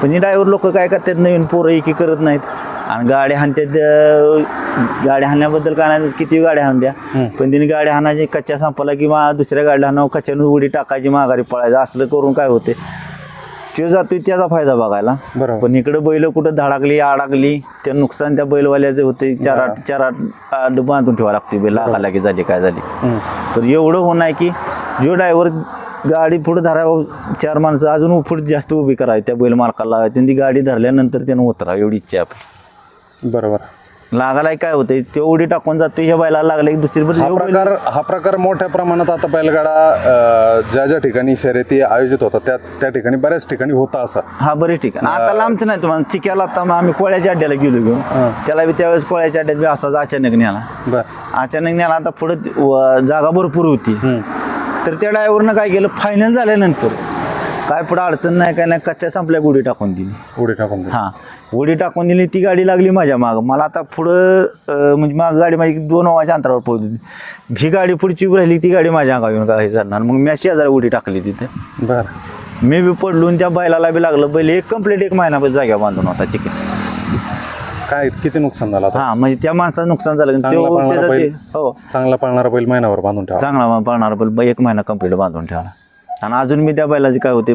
पण ही ड्रायव्हर लोक काय करतात, नवीन पोरं एकी करत नाहीत आणि गाड्या हाणतात. गाड्या हाणण्याबद्दल काय नाही, किती गाड्या हाण द्या, पण तिने गाड्या हाणायची, कच्च्या संपला किंवा दुसऱ्या गाड्या हाणावं, कच्च्यानं उडी टाकायची, माघारी पळायचं. असलं करून काय होते, तो जातोय त्याचा फायदा बघायला. पण इकडं बैल कुठं धडाकली अडकली, त्या नुकसान त्या बैलवाल्याचं होते. 4-8 बांधून ठेवा लागते बैल, लागाला की झाली काय झाली. तर एवढं होणं आहे की जो ड्रायव्हर गाडी पुढे धरावं, 4 माणसं अजून पुढे जास्त उभी करावी, त्या बैल मालकाला त्यांनी गाडी धरल्यानंतर त्यानं उतरावं, एवढी इच्छा आपली. बरोबर. लागायला काय होतंय, ते उडी टाकून जातो, ह्या बैलाला लागला की दुसरी हा प्रकार मोठ्या प्रमाणात आता बैलगाडा ज्या ठिकाणी शर्यती आयोजित होतात त्या ठिकाणी बऱ्याच ठिकाणी होता असं. हा, बरेच ठिकाण. आता लांबचं नाही तुम्हाला, चिक्याला आता आम्ही कोळ्याच्या अड्ड्याला गेलो घेऊन, त्याला बी त्यावेळेस कोळ्याच्या अड्ड्यात बी असाच अचानक नेला. अचानक नेला. आता पुढं जागा भरपूर होती, तर त्या ड्रायव्हरनं काय केलं, फायनल झाल्यानंतर काय पुढं अडचण नाही, काय नाही, कच्च्या संपल्या उडी टाकून दिली. हां, उडी टाकून दिली. ती गाडी लागली माझ्या मागं. मला आता पुढं म्हणजे मागं गाडी माझी 2 वाजच्या अंतरावर पळली. ही गाडी पुढची उभी राहिली, ती गाडी माझ्या अंगावर येऊन काय जाणार. मग मी अशी 1000 उडी टाकली तिथे. मी बी पडलून त्या बैलाला बी लागलं. बैल एक महिना जाग्या बांधून होता चिकन. काय किती नुकसान झालं? हां, म्हणजे त्या माणसाचं नुकसान झालं. हो, चांगला पळणारा बैल महिनाभर बांधून ठेवा. चांगला पळणारा बैल 1 महिना कंप्लीट बांधून ठेवला. आणि अजून मी त्या बैलाचे काय होते,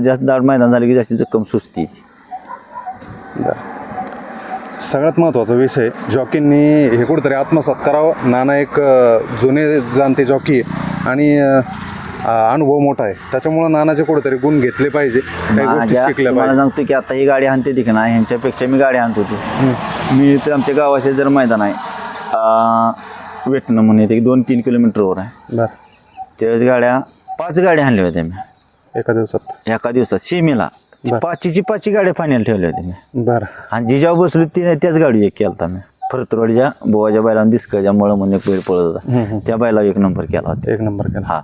जास्त दाट मैदान झाले की जास्ती जखम सुचते. सगळ्यात महत्त्वाचा विषय, जॉकींनी हे कुठेतरी आत्मसात करावं. नाना एक जुने जाणते जॉकी आणि अनुभव मोठा आहे, त्याच्यामुळं नानाचे कुठेतरी गुण घेतले पाहिजे, काही गोष्टी शिकल्या पाहिजे. मला सांगतो की आता ही गाडी हाणते ती का नाही, ह्यांच्यापेक्षा मी गाडी हाणत होती. मी इथं आमच्या गावाचे जर मैदान आहे, वेटणं म्हणून येते 2-3 किलोमीटरवर आहे. त्यावेळेस 5 गाड्या हाणल्या होत्या मी एका दिवसात सीमेला. 5ची गाड्या फायनल ठेवल्या होत्या मी. आणि जी जेव्हा बसलो त्याच गाडी एक केला मी. फरतरवाडीच्या बोवाच्या बैलांना दिसकाच्या मुळे म्हणून एक बैल पळत होता, त्या बैला 1 नंबर केला होता. 1 नंबर केला. हा,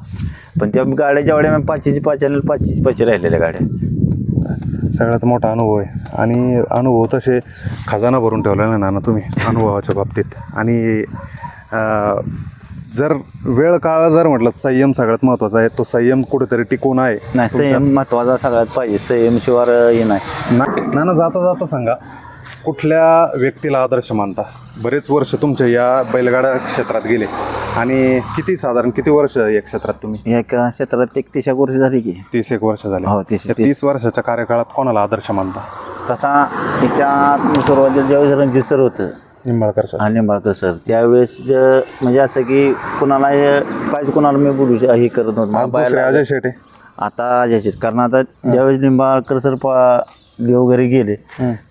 पण त्या गाड्या जेवढ्या मी 5ची राहिलेल्या गाड्या. सगळ्यात मोठा अनुभव आहे आणि अनुभव तसे खजाना भरून ठेवलेला ना ना तुम्ही अनुभवाच्या बाबतीत. आणि जर वेळ काळ जर म्हटलं, संयम सगळ्यात महत्त्वाचा आहे. तो संयम कुठेतरी टिकून आहे. नाही, संयम महत्त्वाचा सगळ्यात पाहिजे. संयम शिवाय हे नाही. नाना, जाता जाता सांगा, कुठल्या व्यक्तीला आदर्श मानता? बरेच वर्ष तुमच्या या बैलगाडा क्षेत्रात गेले आणि साधारण किती वर्ष या क्षेत्रात तुम्ही? या क्षेत्रात 31 वर्ष झाली की. 31 वर्ष झाले. हो, 30 या 30 वर्षाच्या कार्यकाळात कोणाला आदर्श मानता? तसा याच्या सुरुवातीला ज्यावेळेस रणजित सर होतं, निंबाळकर सर. हा निंबाळकर सर, त्यावेळेस म्हणजे असं की कुणाला काहीच कुणाला मी बोलू हे करत आज नव्हतं. दुसरे अजय शेटे. आता अजय शेट, कारण आता ज्यावेळेस निंबाळकर सर देवघरी गेले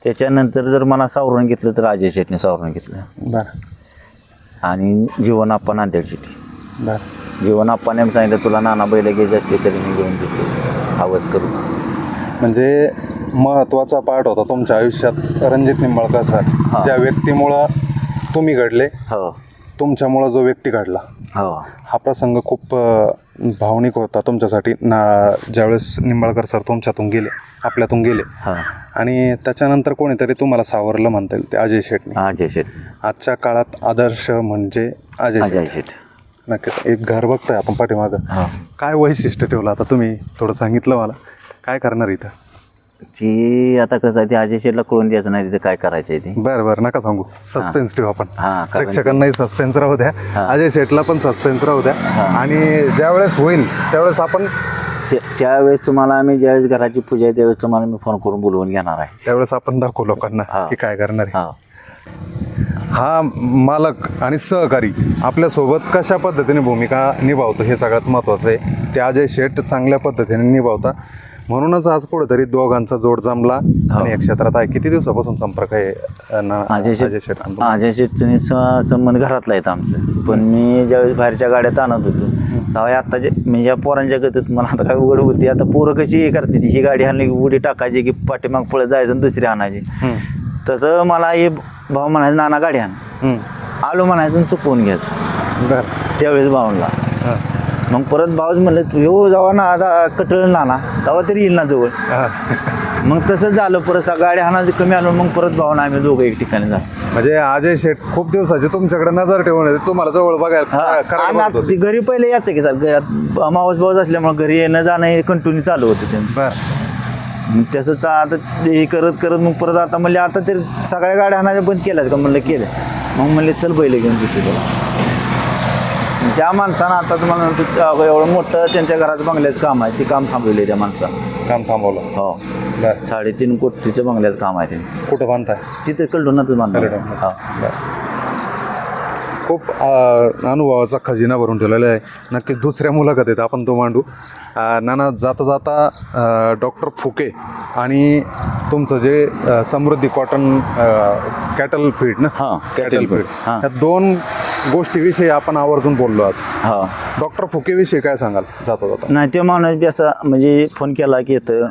त्याच्यानंतर जर मला सावरून घेतलं तर अजय शेटने सावरून घेतलं. बरं आणि जीवन आप्पा नांदेड शेट्टी. बरं. जीवन आप्पाने सांगितलं तुला नाना बैल घ्यायचे असते तरी मी घेऊन देतो आवाज करू. म्हणजे महत्त्वाचा पार्ट होता तुमच्या आयुष्यात रणजित निंबाळकर सर. ज्या व्यक्तीमुळं तुम्ही घडले, हो, तुमच्यामुळं जो व्यक्ती घडला, हो, हा प्रसंग खूप भावनिक होता तुमच्यासाठी ज्यावेळेस निंबाळकर सर तुमच्यातून गेले, आपल्यातून गेले हां, आणि त्याच्यानंतर कोणीतरी तुम्हाला सावरलं म्हणता येईल, ते अजय शेटने. अजय शेट. आजच्या काळात आदर्श म्हणजे अजय शेट. नक्कीच. एक घर बघताय आपण पाठीमागं, हो. काय वैशिष्ट्य ठेवलं आता तुम्ही थोडं सांगितलं मला, काय करणार इथं? ती आता कसं आहे, ते अजय शेटला कळून द्यायचं नाही तिथे काय करायचं आहे ते. बरं बरं, नका सांगू, सस्पेन्स ठेवू आपण. हां, कारण प्रेक्षकांनाही सस्पेन्स राहू द्या, अजय शेटला पण सस्पेन्स राहू द्या आणि ज्यावेळेस होईल त्यावेळेस आपण ज्यावेळेस तुम्हाला आम्ही ज्यावेळेस घराची पूजा आहे त्यावेळेस तुम्हाला मी फोन करून बोलवून घेणार आहे. त्यावेळेस आपण दाखवू लोकांना की काय करणार आहे. हा, हा मालक आणि सहकारी आपल्यासोबत कशा पद्धतीने भूमिका निभावतो हे सगळ्यात महत्त्वाचं आहे. ते अजय शेट चांगल्या पद्धतीने निभावता, म्हणूनच आज कुठेतरी दोघांचा जोड जमला आणि या क्षेत्रात आहे. किती दिवसापासून संपर्क आहे अजय शेट? अजय शेटचं संबंध घरातला आहेत आमचं, पण मी ज्यावेळेस बाहेरच्या गाड्यात आणत होतो तेव्हा आता म्हणजे या पोरांच्या गतीत मला आता काय उघड होती. आता पोरं कशी हे करते, ही गाडी आणली की उडी टाकायची की पाठीमाग पळत जायचं आणि दुसरी आणायची. तसं मला हे भाऊ म्हणायचं नाना गाडी आण, आलो म्हणायचं चुकवून घ्यायचं. बरं. त्यावेळेस भाऊंला मग परत भाऊच म्हणलं तू येऊ जावा ना, आता कटळ नाना तेव्हा तरी येईल ना जवळ. मग तसंच झालं, परत गाडी हाणाचं कमी आलो, मग परत भाऊन आम्ही दोघं एक ठिकाणी झालो. म्हणजे अजय शेट खूप दिवसाची तुमच्याकडे नजर ठेवून येते, तुम्हाला जवळ बघायला. ती घरी पहिले यायचं की सर, घरात मावस भाऊस असल्यामुळे घरी येणं जाणं हे कंटिन्यू चालू होतं त्यांचं. मग तसंच आता हे करत करत मग परत आता म्हणले आता ते सगळ्या गाड्या आणायच्या बंद केल्याच का, म्हणलं केलं. मग म्हणले चल बैल घेऊन देतो तुला. त्या माणसानं आता तुम्हाला म्हणतो एवढं मोठं त्यांच्या घरात बंगल्याचं काम आहे, ते काम थांबवले त्या माणसानं. काम थांबवलं. हो, 3.5 कोटीचं बंगल्याचं काम आहे त्यांचं. कुठं बांधताय? तिथे कळडूनच बांधलं. खूप अनुभवाचा खजिना भरून ठेवलेला आहे. नक्कीच दुसऱ्या मुलाखतीत आपण तो मांडू. नाना, जाता जाता डॉक्टर फुके आणि तुमचं जे समृद्धी कॉटन कॅटल फीड ना, हां, कॅटल फीड, या दोन गोष्टीविषयी आपण आवर्जून बोललो आज. हां, डॉक्टर फुकेविषयी काय सांगाल जाता जाता? नाही, ते माणूस बी असा म्हणजे फोन केला की येतं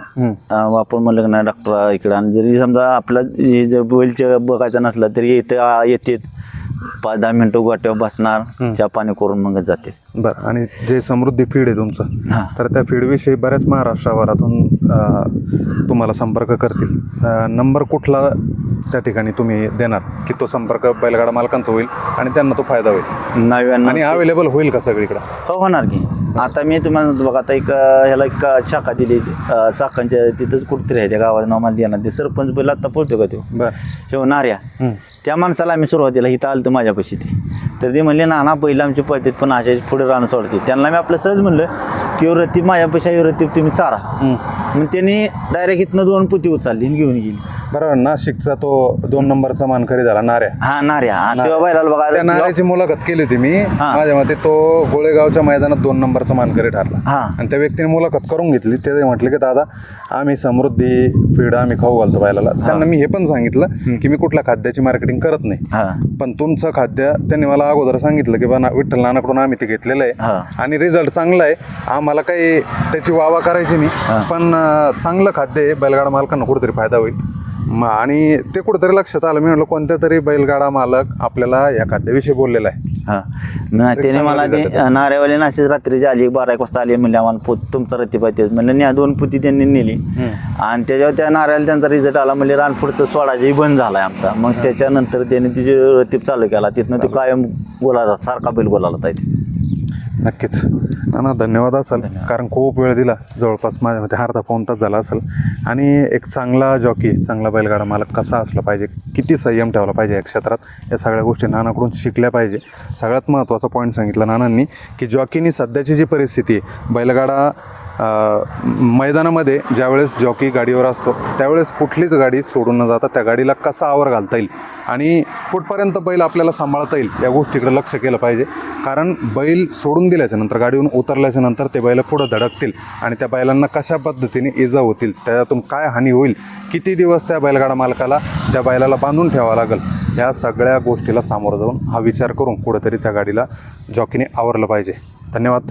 आपण म्हणलं की नाही डॉक्टर इकडं, आणि जरी समजा आपला जर बैलचं बघायचं नसलं तरी येते 5-10 मिनटं गोट्यावर बसणार, चहा पाणी करून मग जाते. बरं. आणि जे समृद्धी फीड आहे तुमचं, तर त्या फीडविषयी बऱ्याच महाराष्ट्राभरातून तुम्हाला संपर्क करतील. नंबर कुठला त्या ठिकाणी तुम्ही देणार की तो संपर्क बैलगाडा मालकांचा होईल आणि त्यांना तो फायदा होईल? 99 आणि अवेलेबल होईल का सगळीकडे? हो, होणार की. आता मी तुम्हाला बघा, आता ह्याला एक शाखा दिली चाकांच्या तिथंच कुठतरी आहे, त्या गावाचं नाव मला देणार. ते सरपंच बैल आता पळतो का तो, बरं, हे नार्या, त्या माणसाला आम्ही सुरुवातीला इथं आलं तर माझ्यापाशी तर ते म्हणले नाना बैल आमची पळतात पण अशा पुढे राहणं सोडते. त्यांना मी आपलं सहज म्हणलं की रतीब माझ्यापाशी आहे, रतीब तुम्ही चारा. मग त्यांनी डायरेक्ट इथनं 2 पुती उचलली आणि घेऊन गेली. बरोबर. नाशिकचा तो 2 नंबरचा मानकरी झाला नाऱ्या. हा, नार्या. तेव्हा बैलाला बघा, त्या नाऱ्याची मुलाखत केली होती मी. माझ्या मते तो गोळेगावच्या मैदानात 2 नंबरचा मानकरी ठरला. आणि त्या व्यक्तीने मुलाखत करून घेतली. ते म्हटले की दादा आम्ही समृद्धी फीड आम्ही खाऊ घालतो बैलाला. त्यांना मी हे पण सांगितलं की मी कुठल्या खाद्याची मार्केटिंग करत नाही, पण तुमचं खाद्य त्यांनी मला अगोदर सांगितलं की बा विठ्ठल नानाकडून आम्ही ते घेतलेलं आहे आणि रिझल्ट चांगला आहे. आम्हाला काही त्याची वावा करायची नाही, पण चांगलं खाद्य आहे, बैलगाडा मालकांना कुठेतरी फायदा होईल. आणि ते कुठेतरी लक्षात आलं. मी म्हटलं कोणत्या तरी बैलगाडा मालक आपल्याला या खाद्याविषयी बोललेला आहे. त्याने मला ते नाऱ्यावाले नाशिक रात्रीची आली 12-1 वाजता आली, म्हणले आम्हाला तुमचा रतीब आहे. म्हणलं न्या 2 पुती त्यांनी नेली आणि त्याच्यावर त्या नाऱ्याला त्यांचा रिझल्ट आला. म्हणजे रानपुढचं सोडायची बंद झालाय आमचा. मग त्याच्यानंतर त्याने तिचे रतीब चालू केला. तिथनं तो कायम बोलायचा, सारखा बैल बोलायला. नक्कीच. ना धन्यवाद असेल, कारण खूप वेळ दिला, जवळपास माझ्यामध्ये अर्धा पाऊण तास झाला असेल. आणि एक चांगला जॉकी, चांगला बैलगाडा मालक कसा असला पाहिजे, किती संयम ठेवला पाहिजे या क्षेत्रात, या सगळ्या गोष्टी नानाकडून शिकल्या पाहिजे. सगळ्यात महत्त्वाचा पॉईंट सांगितला नानांनी की जॉकीनी सध्याची जी परिस्थिती आहे, बैलगाडा मैदानामध्ये ज्यावेळेस जॉकी गाडीवर असतो त्यावेळेस कुठलीच गाडी सोडून न जाता त्या गाडीला कसा आवर घालता येईल आणि कुठपर्यंत बैल आपल्याला सांभाळता येईल या गोष्टीकडे लक्ष केलं पाहिजे. कारण बैल सोडून दिल्याच्या नंतर, गाडीवरून उतरल्याच्या नंतर ते बैल पुढं धडकतील आणि त्या बैलांना कशा पद्धतीने इजा होतील, त्यातून काय हानी होईल, किती दिवस त्या बैलगाडा मालकाला त्या बैलाला बांधून ठेवावं लागेल, या सगळ्या गोष्टीला सामोरं जाऊन हा विचार करून कुठंतरी त्या गाडीला जॉकीने आवरलं पाहिजे. धन्यवाद.